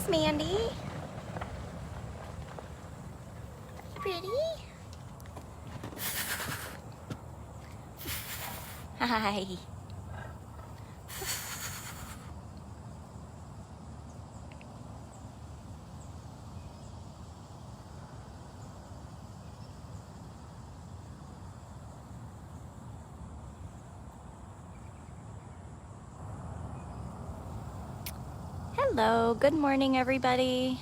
Miss Mandy. Pretty. Hi. Hello, good morning everybody.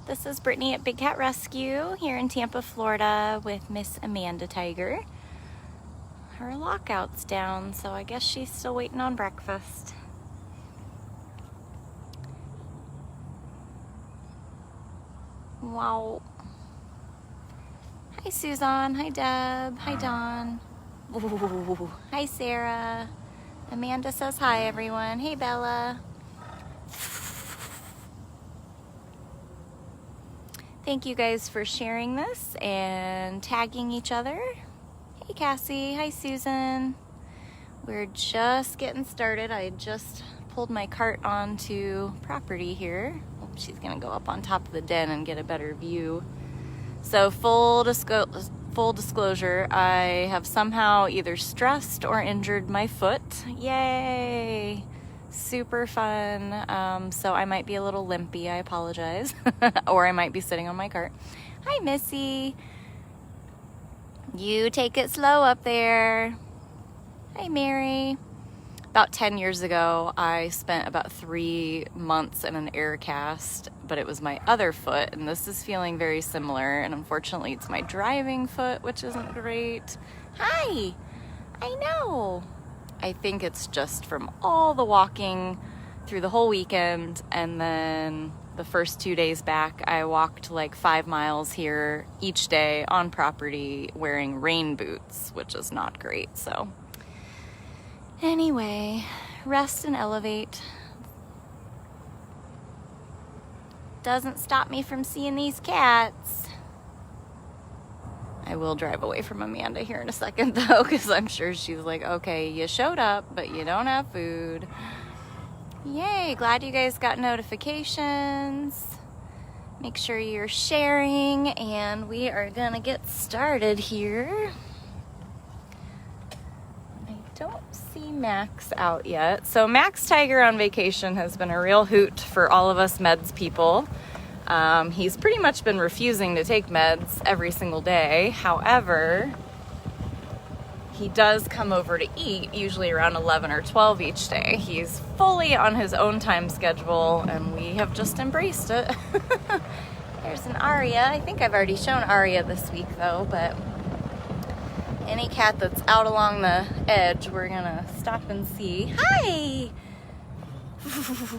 This is Brittany at Big Cat Rescue here in Tampa, Florida with Miss Amanda Tiger. Her lockout's down, so I guess she's still waiting on breakfast. Wow. Hi Susan, hi Deb, hi Dawn. Ooh. Hi Sarah. Amanda says hi everyone. Hey Bella. Thank you guys for sharing this and tagging each other. Hey Cassie, hi Susan. We're just getting started. I just pulled my cart onto property here. Oh, she's gonna go up on top of the den and get a better view. So full disclosure, I have somehow either stressed or injured my foot. Yay! Super fun. So I might be a little limpy, I apologize. Or I might be sitting on my cart. Hi Missy. You take it slow up there. Hi Mary. About 10 years ago, I spent about 3 months in an air cast, but it was my other foot, and this is feeling very similar, and unfortunately it's my driving foot, which isn't great. Hi! I know! I think it's just from all the walking through the whole weekend, and then the first 2 days back, I walked like 5 miles here each day on property wearing rain boots, which is not great, so. Anyway, rest and elevate. Doesn't stop me from seeing these cats. I will drive away from Amanda here in a second though, because I'm sure she's like, okay, you showed up, but you don't have food. Yay, glad you guys got notifications. Make sure you're sharing, and we are gonna get started here. I don't see Max out yet. So Max Tiger on vacation has been a real hoot for all of us meds people. He's pretty much been refusing to take meds every single day. However, he does come over to eat, usually around 11 or 12 each day. He's fully on his own time schedule, and we have just embraced it. There's an Aria. I think I've already shown Aria this week, though, but any cat that's out along the edge, we're gonna stop and see. Hi!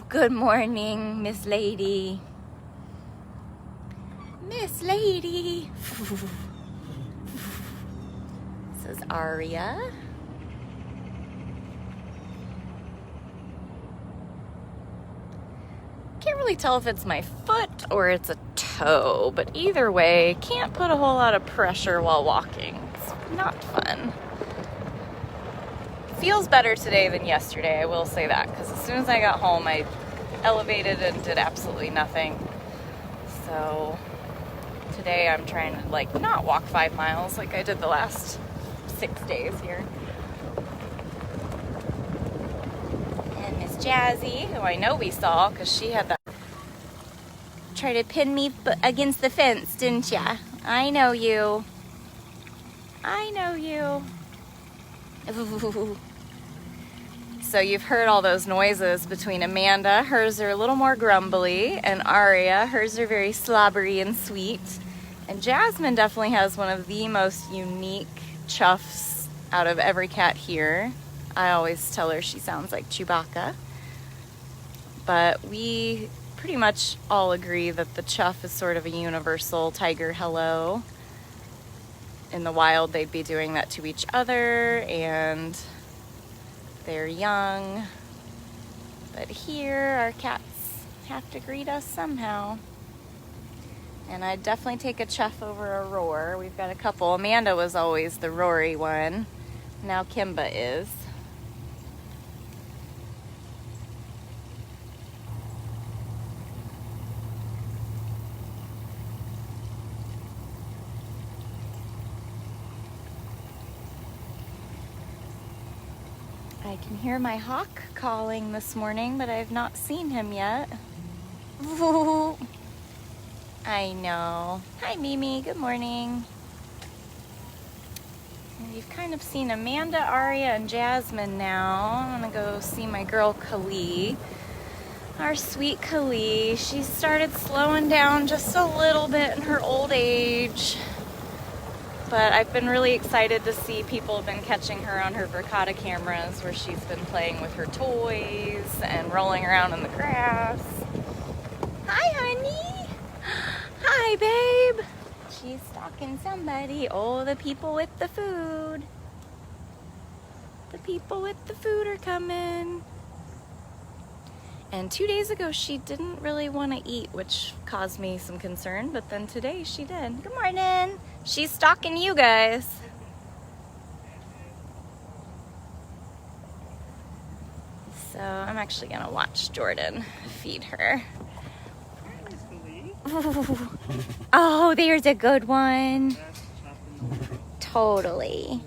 Good morning, Miss Lady. Miss Lady. This is Aria. Can't really tell if it's my foot or it's a toe, but either way, can't put a whole lot of pressure while walking. It's not fun. Feels better today than yesterday, I will say that, because as soon as I got home, I elevated and did absolutely nothing. So today I'm trying to like not walk 5 miles like I did the last 6 days here. And Miss Jazzy, who I know we saw because she had that try to pin me against the fence, didn't ya? I know you. I know you. Ooh. So you've heard all those noises between Amanda. Hers are a little more grumbly, and Aria, hers are very slobbery and sweet. And Jasmine definitely has one of the most unique chuffs out of every cat here. I always tell her she sounds like Chewbacca. But we pretty much all agree that the chuff is sort of a universal tiger hello. In the wild, they'd be doing that to each other, and they're young. But here, our cats have to greet us somehow. And I'd definitely take a chuff over a roar. We've got a couple. Amanda was always the roary one. Now Kimba is. I can hear my hawk calling this morning, but I have not seen him yet. Ooh. I know. Hi, Mimi. Good morning. And you've kind of seen Amanda, Aria, and Jasmine now. I'm gonna go see my girl Kali. Our sweet Kali. She started slowing down just a little bit in her old age. But I've been really excited to see people have been catching her on her Verkada cameras where she's been playing with her toys and rolling around in the grass. Hi, honey. Hi, babe. She's stalking somebody. Oh, the people with the food. The people with the food are coming. And 2 days ago, she didn't really want to eat, which caused me some concern. But then today, she did. Good morning. She's stalking you guys. So I'm actually going to watch Jordan feed her. Oh, there's a good one. Totally.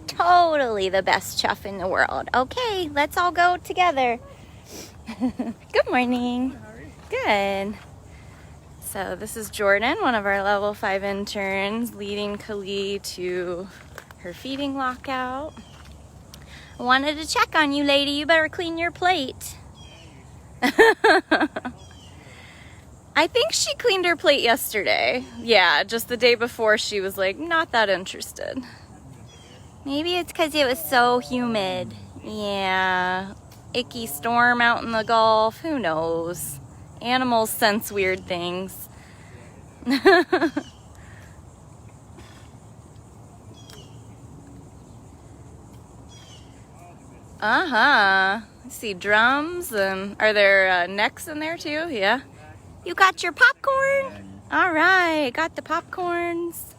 Totally the best chuff in the world. Okay, let's all go together. Good morning. Good. So this is Jordan, one of our level 5 interns, leading Kali to her feeding lockout. I wanted to check on you, lady. You better clean your plate. I think she cleaned her plate yesterday. Yeah, just the day before she was like, not that interested. Maybe it's because it was so humid. Yeah, icky storm out in the Gulf. Who knows? Animals sense weird things. Uh-huh. I see drums, and are there necks in there too? Yeah. You got your popcorn? All right, got the popcorns.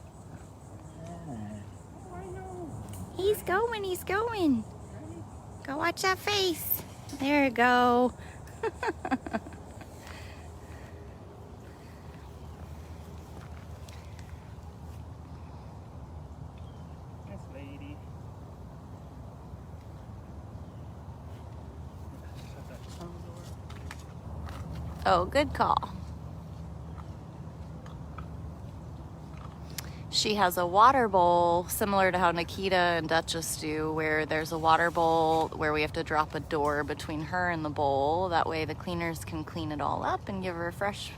He's going, he's going. Go watch that face. There you go. Yes, lady. Oh, good call. She has a water bowl similar to how Nikita and Duchess do, where there's a water bowl where we have to drop a door between her and the bowl. That way the cleaners can clean it all up and give her a fresh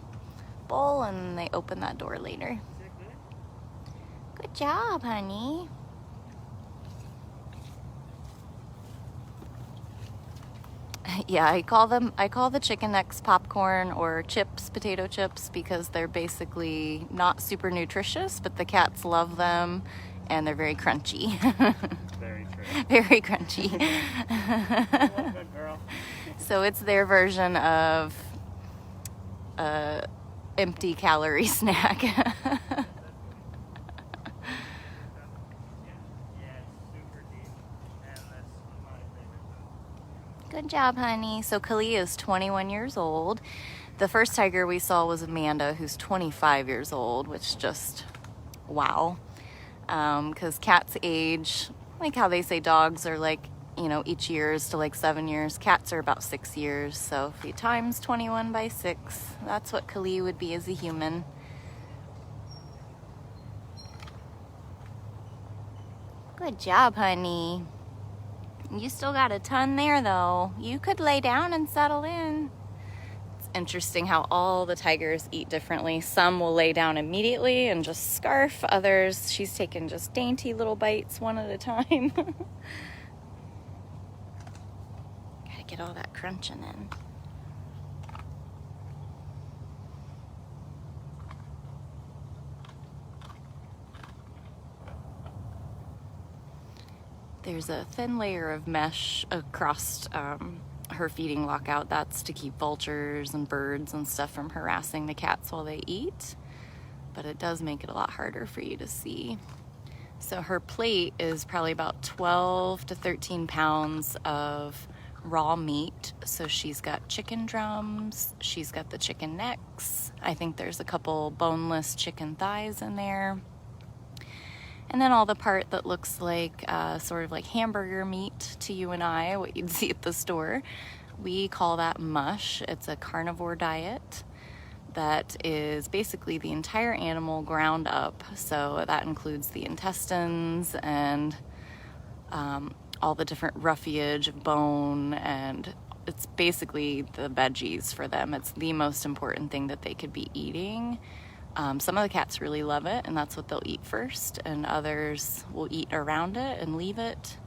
bowl, and they open that door later. Good job, honey. Yeah, I call the chicken necks popcorn or chips, potato chips, because they're basically not super nutritious, but the cats love them and they're very crunchy. Very true. Very crunchy. Well, good girl. So it's their version of empty calorie snack. Yeah, it's super deep, and that's my favorite food. Good job, honey. So Kali is 21 years old. The first tiger we saw was Amanda, who's 25 years old, which just, wow. Because cats age, like how they say dogs are like, each year is to like 7 years. Cats are about 6 years. So if you times 21 by 6, that's what Kali would be as a human. Good job, honey. You still got a ton there, though. You could lay down and settle in. It's interesting how all the tigers eat differently. Some will lay down immediately and just scarf. Others, she's taking just dainty little bites one at a time. Gotta get all that crunching in. There's a thin layer of mesh across her feeding lockout. That's to keep vultures and birds and stuff from harassing the cats while they eat. But it does make it a lot harder for you to see. So her plate is probably about 12 to 13 pounds of raw meat. So she's got chicken drums, she's got the chicken necks. I think there's a couple boneless chicken thighs in there. And then all the part that looks like sort of like hamburger meat to you and I, what you'd see at the store, we call that mush. It's a carnivore diet that is basically the entire animal ground up. So that includes the intestines and all the different roughage of bone, and it's basically the veggies for them. It's the most important thing that they could be eating. Some of the cats really love it, and that's what they'll eat first, and others will eat around it and leave it.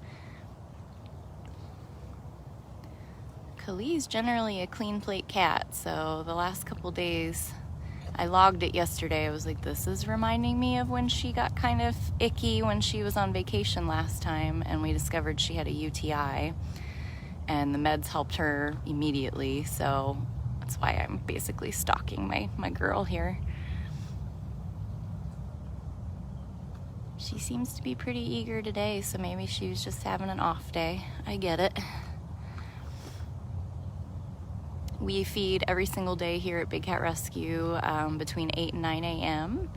Kali's generally a clean plate cat, so the last couple days, I logged it yesterday. I was like, this is reminding me of when she got kind of icky when she was on vacation last time, and we discovered she had a UTI, and the meds helped her immediately, so that's why I'm basically stalking my girl here. She seems to be pretty eager today, so maybe she was just having an off day. I get it. We feed every single day here at Big Cat Rescue between 8 and 9 a.m.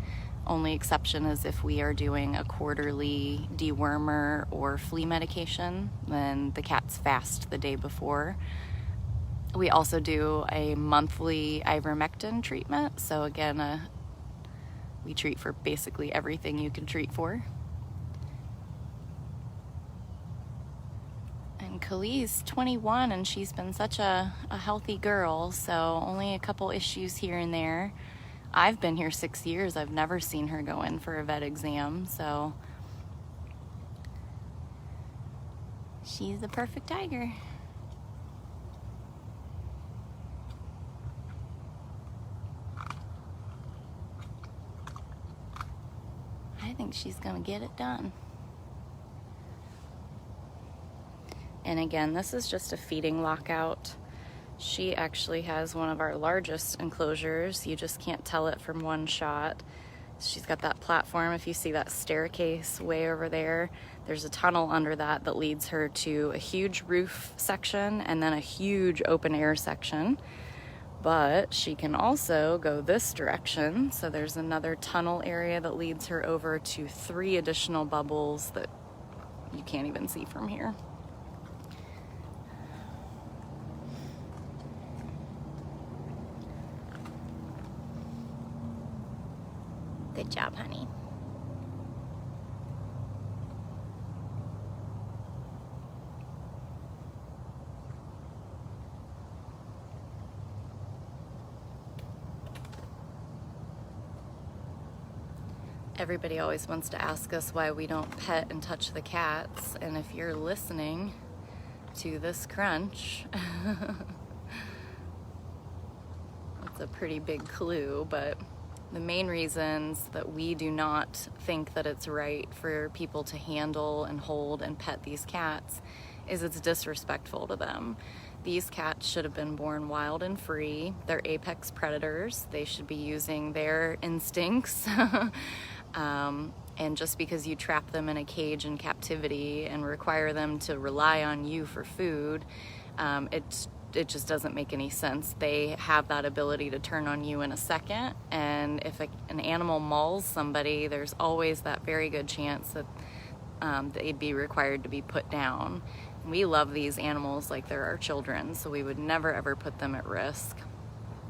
Only exception is if we are doing a quarterly dewormer or flea medication, then the cats fast the day before. We also do a monthly ivermectin treatment. So again, we treat for basically everything you can treat for. And Kali's 21 and she's been such a healthy girl, so only a couple issues here and there. I've been here 6 years. I've never seen her go in for a vet exam, so she's the perfect tiger. I think she's gonna get it done. And again, this is just a feeding lockout. She actually has one of our largest enclosures. You just can't tell it from one shot. She's got that platform. If you see that staircase way over there, there's a tunnel under that leads her to a huge roof section and then a huge open air section. But she can also go this direction. So there's another tunnel area that leads her over to 3 additional bubbles that you can't even see from here. Good job, honey. Everybody always wants to ask us why we don't pet and touch the cats, and if you're listening to this crunch, that's a pretty big clue. But the main reasons that we do not think that it's right for people to handle and hold and pet these cats is it's disrespectful to them. These cats should have been born wild and free. They're apex predators. They should be using their instincts. And just because you trap them in a cage in captivity and require them to rely on you for food, it just doesn't make any sense. They have that ability to turn on you in a second, and if an animal mauls somebody, there's always that very good chance that they'd be required to be put down. We love these animals like they're our children, so we would never ever put them at risk.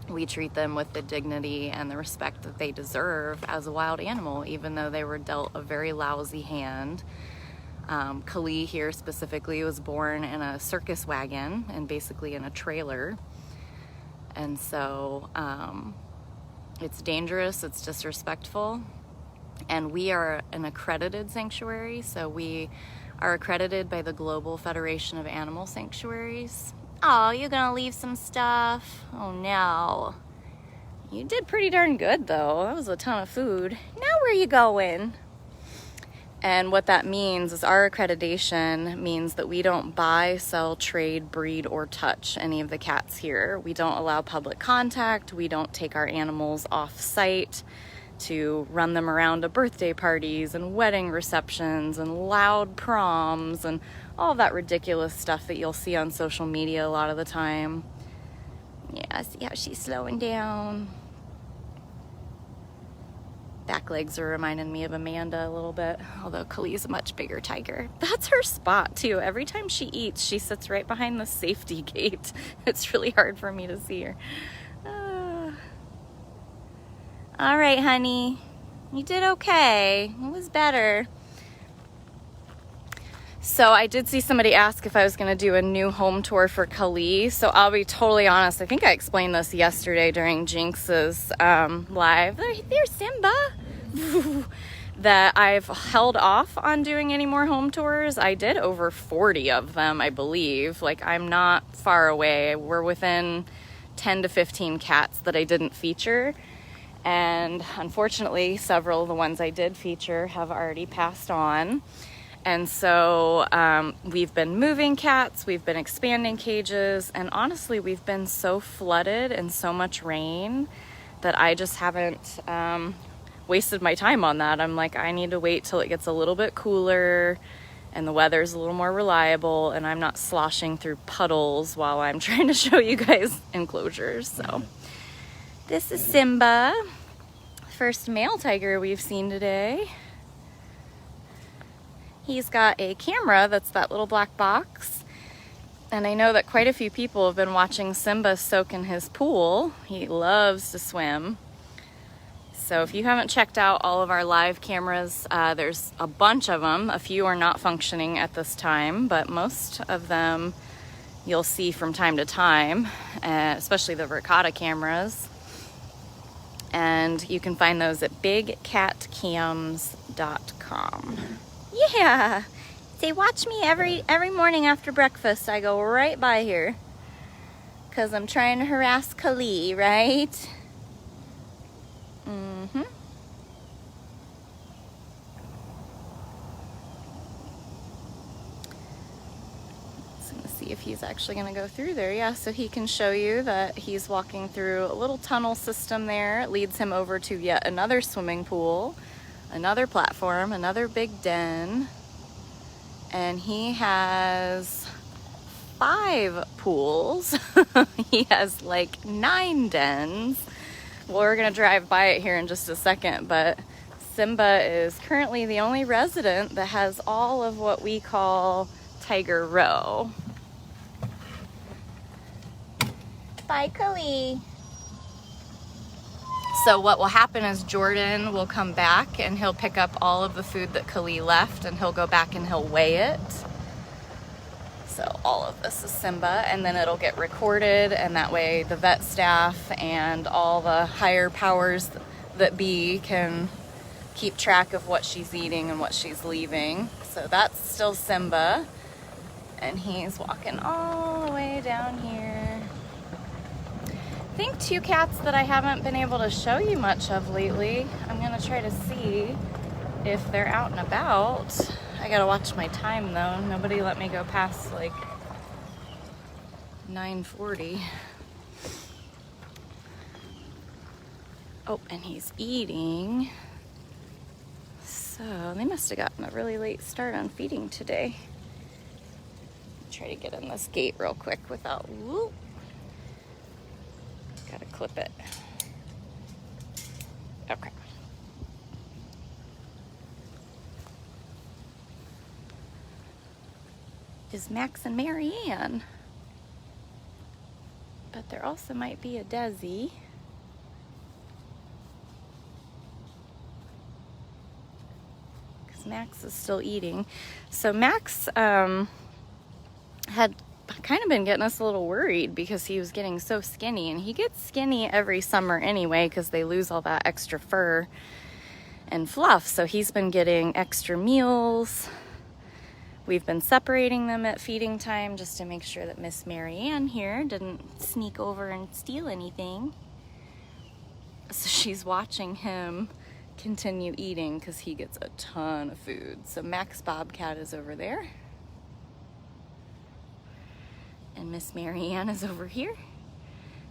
We treat them with the dignity and the respect that they deserve as a wild animal, even though they were dealt a very lousy hand. Kali here specifically was born in a circus wagon and basically in a trailer. And so it's dangerous, it's disrespectful. And we are an accredited sanctuary, so we are accredited by the Global Federation of Animal Sanctuaries. Oh, you're gonna leave some stuff? Oh no. You did pretty darn good though. That was a ton of food. Now where are you going? And what that means is our accreditation means that we don't buy, sell, trade, breed, or touch any of the cats here. We don't allow public contact. We don't take our animals off site to run them around to birthday parties and wedding receptions and loud proms and all that ridiculous stuff that you'll see on social media a lot of the time. Yeah, see how she's slowing down. Back legs are reminding me of Amanda a little bit, although Kali's a much bigger tiger. That's her spot too. Every time she eats, she sits right behind the safety gate. It's really hard for me to see her. All right, honey. You did okay. It was better. So I did see somebody ask if I was going to do a new home tour for Kali. So I'll be totally honest. I think I explained this yesterday during Jinx's live. There's Simba. That I've held off on doing any more home tours. I did over 40 of them, I believe. Like, I'm not far away. We're within 10 to 15 cats that I didn't feature. And unfortunately, several of the ones I did feature have already passed on. And so we've been moving cats, we've been expanding cages, and honestly, we've been so flooded and so much rain that I just haven't wasted my time on that. I'm like, I need to wait till it gets a little bit cooler and the weather's a little more reliable and I'm not sloshing through puddles while I'm trying to show you guys enclosures. So this is Simba, first male tiger we've seen today. He's got a camera that's that little black box. And I know that quite a few people have been watching Simba soak in his pool. He loves to swim. So if you haven't checked out all of our live cameras, there's a bunch of them. A few are not functioning at this time, but most of them you'll see from time to time, especially the Ricotta cameras. And you can find those at bigcatcams.com. Yeah, say watch me every morning after breakfast. I go right by here because I'm trying to harass Kali, right? Mm-hmm. So I'm gonna see if he's actually gonna go through there. Yeah, so he can show you that he's walking through a little tunnel system there. It leads him over to yet another swimming pool, another platform, another big den, and he has 5 pools. He has like 9 dens. Well, we're gonna drive by it here in just a second, but Simba is currently the only resident that has all of what we call Tiger Row. Bye, Kali. So what will happen is Jordan will come back and he'll pick up all of the food that Kali left and he'll go back and he'll weigh it. So all of this is Simba, and then it'll get recorded, and that way the vet staff and all the higher powers that be can keep track of what she's eating and what she's leaving. So that's still Simba, and he's walking all the way down here. I think 2 cats that I haven't been able to show you much of lately. I'm gonna try to see if they're out and about. I gotta watch my time though. Nobody let me go past like 9:40. Oh, and he's eating. So they must have gotten a really late start on feeding today. Try to get in this gate real quick without, whoop. Gotta clip it. Okay. Is Max and Marianne. But there also might be a Desi. Because Max is still eating. So Max had kind of been getting us a little worried because he was getting so skinny, and he gets skinny every summer anyway because they lose all that extra fur and fluff. So he's been getting extra meals. We've been separating them at feeding time just to make sure that Miss Marianne here didn't sneak over and steal anything. So she's watching him continue eating because he gets a ton of food. So Max Bobcat is over there. And Miss Marianne is over here.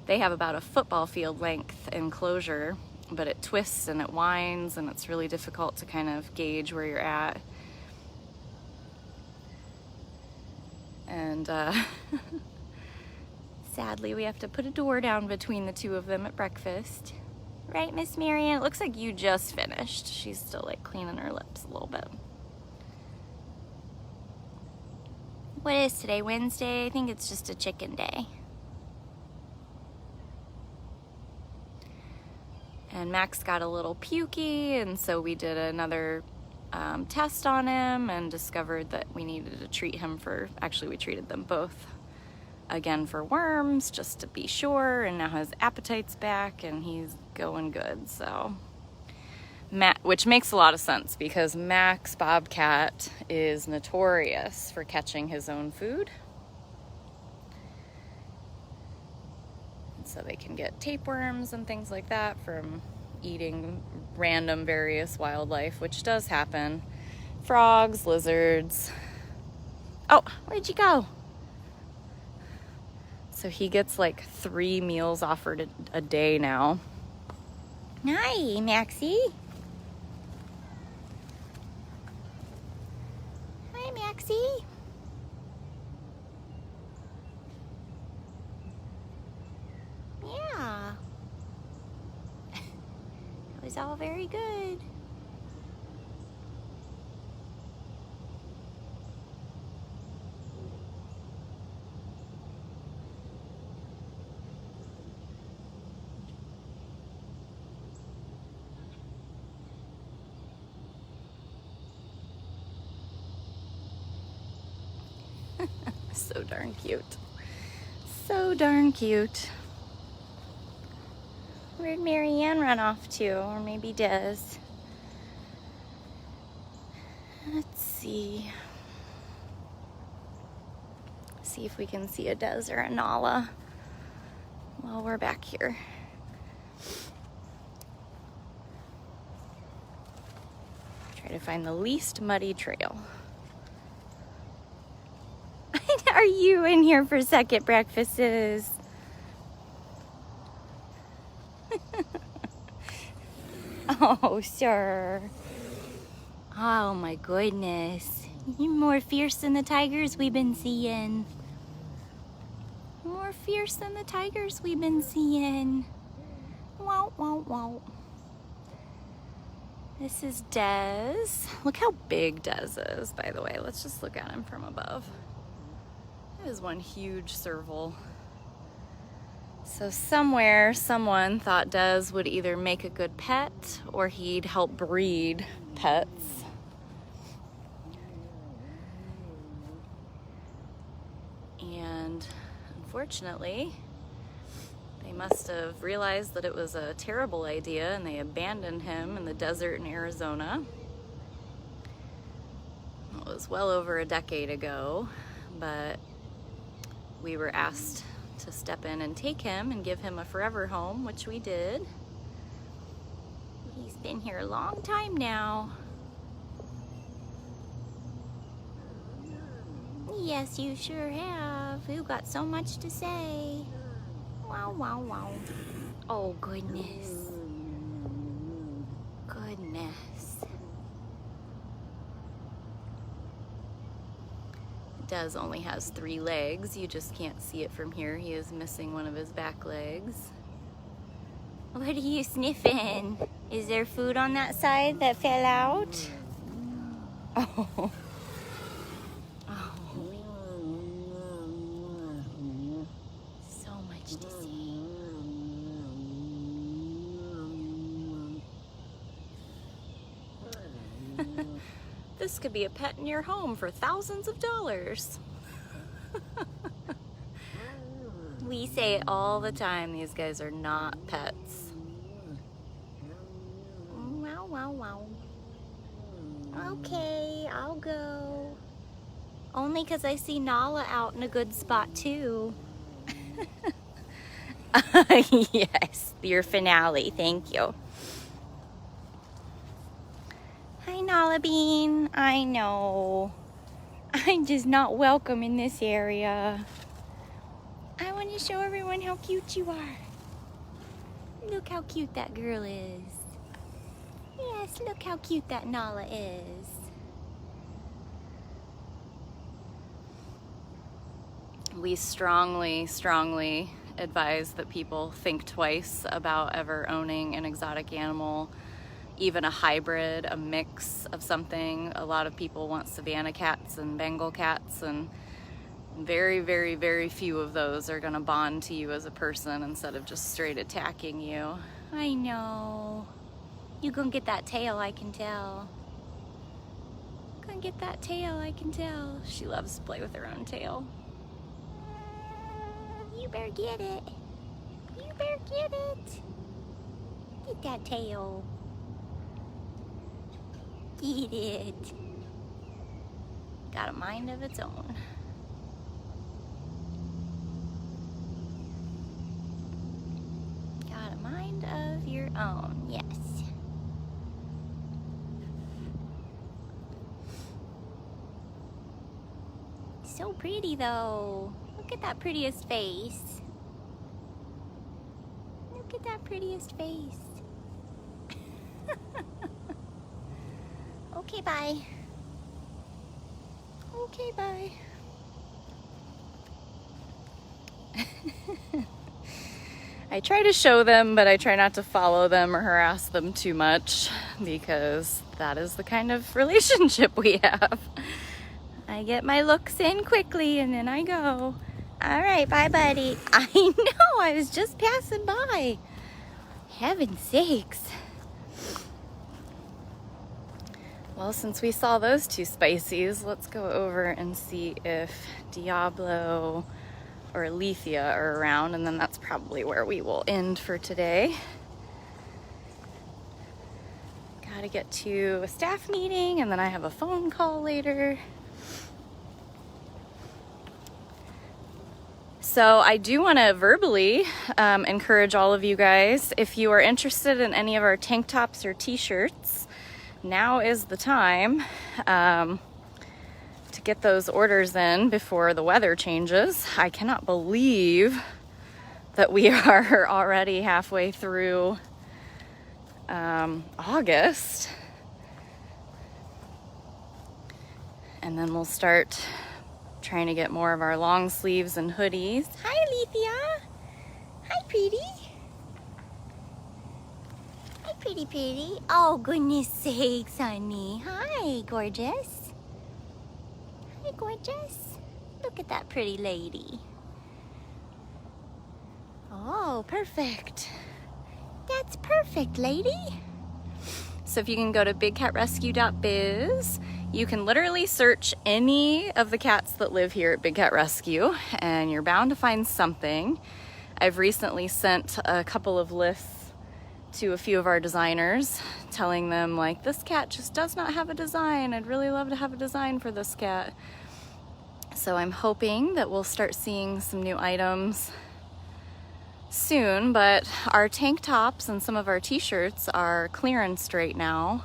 They have about a football field length enclosure, but it twists and it winds and it's really difficult to kind of gauge where you're at. And sadly, we have to put a door down between the 2 of them at breakfast. Right, Miss Marion? It looks like you just finished. She's still like cleaning her lips a little bit. What is today, Wednesday? I think it's just a chicken day. And Max got a little pukey, and so we did another test on him and discovered that we needed to treat him for, actually we treated them both again for worms just to be sure, and now his appetite's back and he's going good. So which makes a lot of sense because Max Bobcat is notorious for catching his own food. So they can get tapeworms and things like that from eating random various wildlife, which does happen. Frogs, lizards. Oh, where'd you go? So he gets like 3 meals offered a day now. Hi, Maxie. Hi, Maxie. Yeah. It was all very good. So darn cute. So darn cute. Where'd Marianne run off to? Or maybe Des. Let's see. See if we can see a Des or a Nala while we're back here. Try to find the least muddy trail. Are you in here for second breakfasts? Oh, sir. Oh, my goodness. You're more fierce than the tigers we've been seeing. More fierce than the tigers we've been seeing. Wow, wow, wow. This is Des. Look how big Des is, by the way. Let's just look at him from above. That is one huge serval. So somewhere, someone thought Des would either make a good pet or he'd help breed pets. And unfortunately, they must have realized that it was a terrible idea and they abandoned him in the desert in Arizona. It was well over a decade ago, but we were asked to step in and take him and give him a forever home, which we did. He's been here a long time now. Yes, you sure have. You've got so much to say. Wow, wow, wow. Oh, goodness. Goodness. Des only has 3 legs. You just can't see it from here. He is missing one of his back legs. What are you sniffing? Is there food on that side that fell out? Oh. Oh. So much to see. This could be a pet in your home for thousands of dollars. We say it all the time, these guys are not pets. Wow, wow, wow. Okay, I'll go. Only because I see Nala out in a good spot too. Yes, your finale, thank you. Hi, Nala Bean. I know. I'm just not welcome in this area. I want to show everyone how cute you are. Look how cute that girl is. Yes, look how cute that Nala is. We strongly, strongly advise that people think twice about ever owning an exotic animal, even a hybrid, a mix of something. A lot of people want Savannah cats and Bengal cats, and very, very, very few of those are gonna bond to you as a person instead of just straight attacking you. I know. You gonna get that tail, I can tell. Gonna get that tail, I can tell. She loves to play with her own tail. You better get it. You better get it. Get that tail. Get it. Got a mind of its own. Got a mind of your own, yes. So pretty though. Look at that prettiest face. Look at that prettiest face. Okay, bye. Okay, bye. I try to show them, but I try not to follow them or harass them too much because that is the kind of relationship we have. I get my looks in quickly and then I go. All right, bye, buddy. I know, I was just passing by. Heaven's sakes. Well, since we saw those two spicies, let's go over and see if Diablo or Alethea are around, and then that's probably where we will end for today. Gotta get to a staff meeting, and then I have a phone call later. So I do want to verbally encourage all of you guys, if you are interested in any of our tank tops or t-shirts, now is the time to get those orders in before the weather changes. I cannot believe that we are already halfway through August. And then we'll start trying to get more of our long sleeves and hoodies. Hi, Alethea. Hi, pretty. Hi, pretty. Oh, goodness sakes, honey. Hi, gorgeous. Hi, gorgeous. Look at that pretty lady. Oh, perfect. That's perfect, lady. So if you can go to bigcatrescue.biz, you can literally search any of the cats that live here at Big Cat Rescue, and you're bound to find something. I've recently sent a couple of lists to a few of our designers, telling them, like, this cat just does not have a design. I'd really love to have a design for this cat. So I'm hoping that we'll start seeing some new items soon, but our tank tops and some of our t-shirts are clearance right now.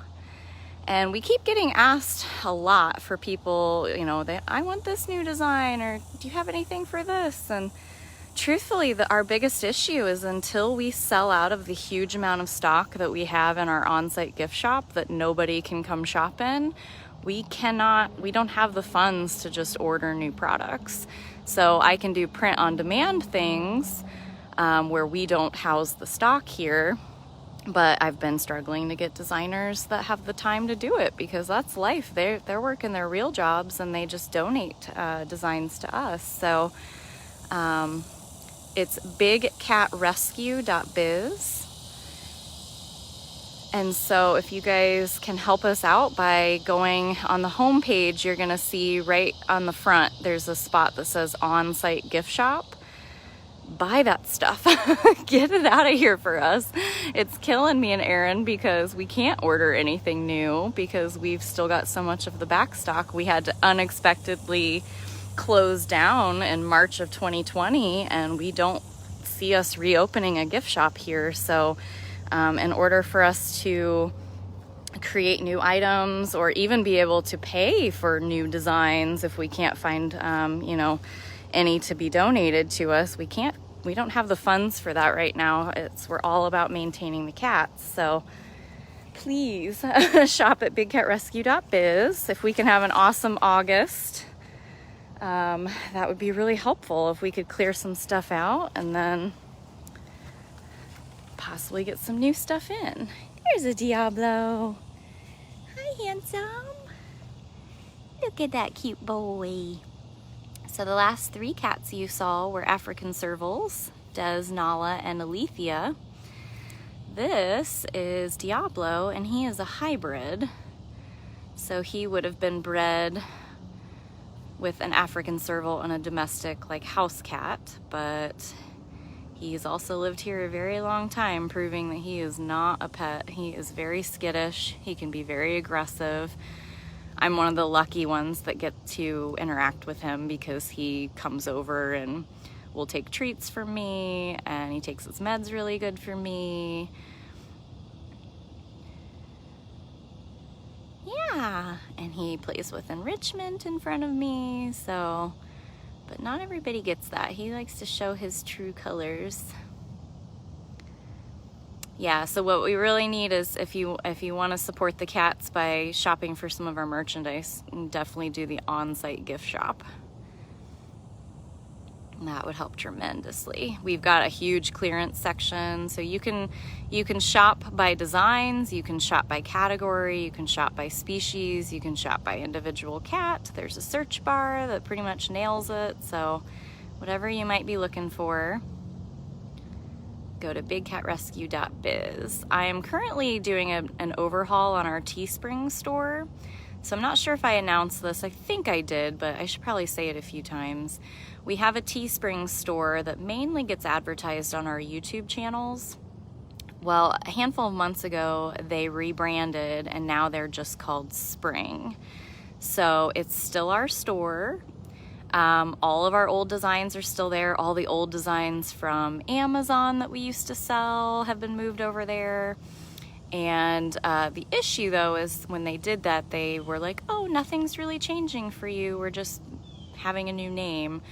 And we keep getting asked a lot for people, you know, I want this new design, or do you have anything for this? And truthfully, our biggest issue is until we sell out of the huge amount of stock that we have in our on-site gift shop that nobody can come shop in, we don't have the funds to just order new products. So I can do print on demand things where we don't house the stock here. But I've been struggling to get designers that have the time to do it, because that's life. They're working their real jobs and they just donate designs to us. So it's bigcatrescue.biz. And so if you guys can help us out by going on the home page, you're going to see right on the front, there's a spot that says on-site gift shop. Buy that stuff. Get it out of here for us. It's killing me and Aaron because we can't order anything new because we've still got so much of the back stock. We had to unexpectedly close down in March of 2020, and we don't see us reopening a gift shop here. So in order for us to create new items or even be able to pay for new designs, if we can't find any to be donated to us, we don't have the funds for that right now. We're all about maintaining the cats. So please shop at bigcatrescue.biz. If we can have an awesome August, that would be really helpful if we could clear some stuff out and then possibly get some new stuff in. There's a Diablo. Hi, handsome. Look at that cute boy. So the last 3 cats you saw were African Servals, Des, Nala, and Alethea. This is Diablo, and he is a hybrid. So he would have been bred with an African Serval and a domestic, like, house cat, but he's also lived here a very long time, proving that he is not a pet. He is very skittish. He can be very aggressive. I'm one of the lucky ones that get to interact with him because he comes over and will take treats for me, and he takes his meds really good for me. Yeah, and he plays with enrichment in front of me, so, but not everybody gets that. He likes to show his true colors. Yeah, so what we really need is, if you want to support the cats by shopping for some of our merchandise, definitely do the on-site gift shop. That would help tremendously. We've got a huge clearance section, so you can shop by designs, you can shop by category, you can shop by species, you can shop by individual cat. There's a search bar that pretty much nails it, so whatever you might be looking for, go to bigcatrescue.biz. I am currently doing an overhaul on our Teespring store. So I'm not sure if I announced this. I think I did, but I should probably say it a few times. We have a Teespring store that mainly gets advertised on our YouTube channels. Well, a handful of months ago, they rebranded, and now they're just called Spring. So it's still our store. All of our old designs are still there. All the old designs from Amazon that we used to sell have been moved over there. And the issue, though, is when they did that, they were like, oh, nothing's really changing for you. We're just having a new name.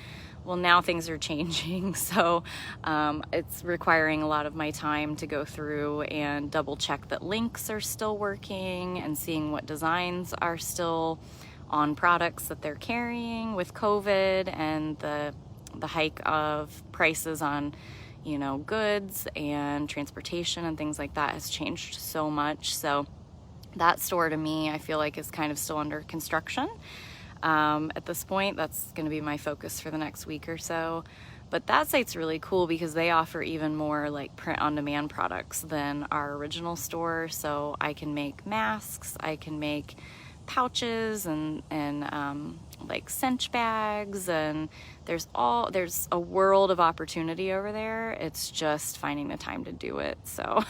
Well, now things are changing, so it's requiring a lot of my time to go through and double check that Lynx are still working and seeing what designs are still on products that they're carrying with COVID and the hike of prices on, you know, goods and transportation and things like that has changed so much. So that store, to me, I feel like is kind of still under construction. At this point, that's going to be my focus for the next week or so. But that site's really cool because they offer even more like print-on-demand products than our original store. So I can make masks, I can make pouches and like cinch bags, and there's a world of opportunity over there. It's just finding the time to do it. So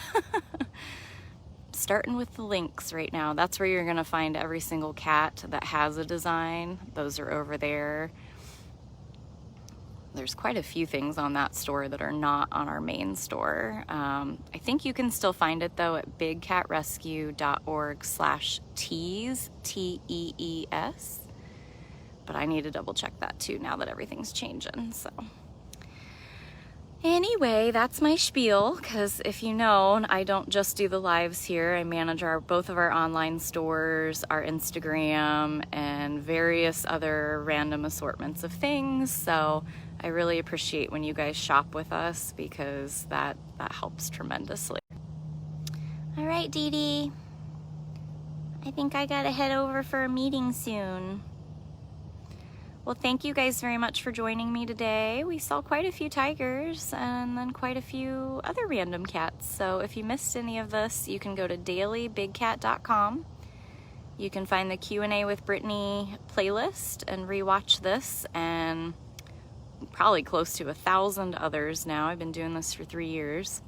starting with the Lynx right now, that's where you're gonna find every single cat that has a design. Those are over there. There's quite a few things on that store that are not on our main store. I think you can still find it though at bigcatrescue.org/tees, Tees. But I need to double check that too now that everything's changing. So anyway, that's my spiel, because if you know, I don't just do the lives here. I manage both of our online stores, our Instagram, and various other random assortments of things. So I really appreciate when you guys shop with us, because that helps tremendously. All right, Dee Dee. I think I gotta head over for a meeting soon. Well, thank you guys very much for joining me today. We saw quite a few tigers and then quite a few other random cats. So if you missed any of this, you can go to dailybigcat.com. You can find the Q&A with Brittany playlist and rewatch this, and probably close to 1,000 others now. I've been doing this for 3 years.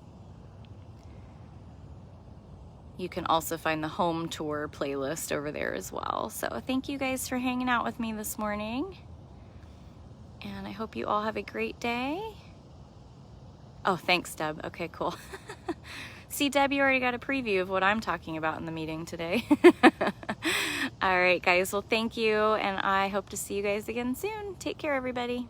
You can also find the home tour playlist over there as well. So thank you guys for hanging out with me this morning. And I hope you all have a great day. Oh, thanks, Deb. Okay, cool. See, Deb, you already got a preview of what I'm talking about in the meeting today. All right, guys. Well, thank you. And I hope to see you guys again soon. Take care, everybody.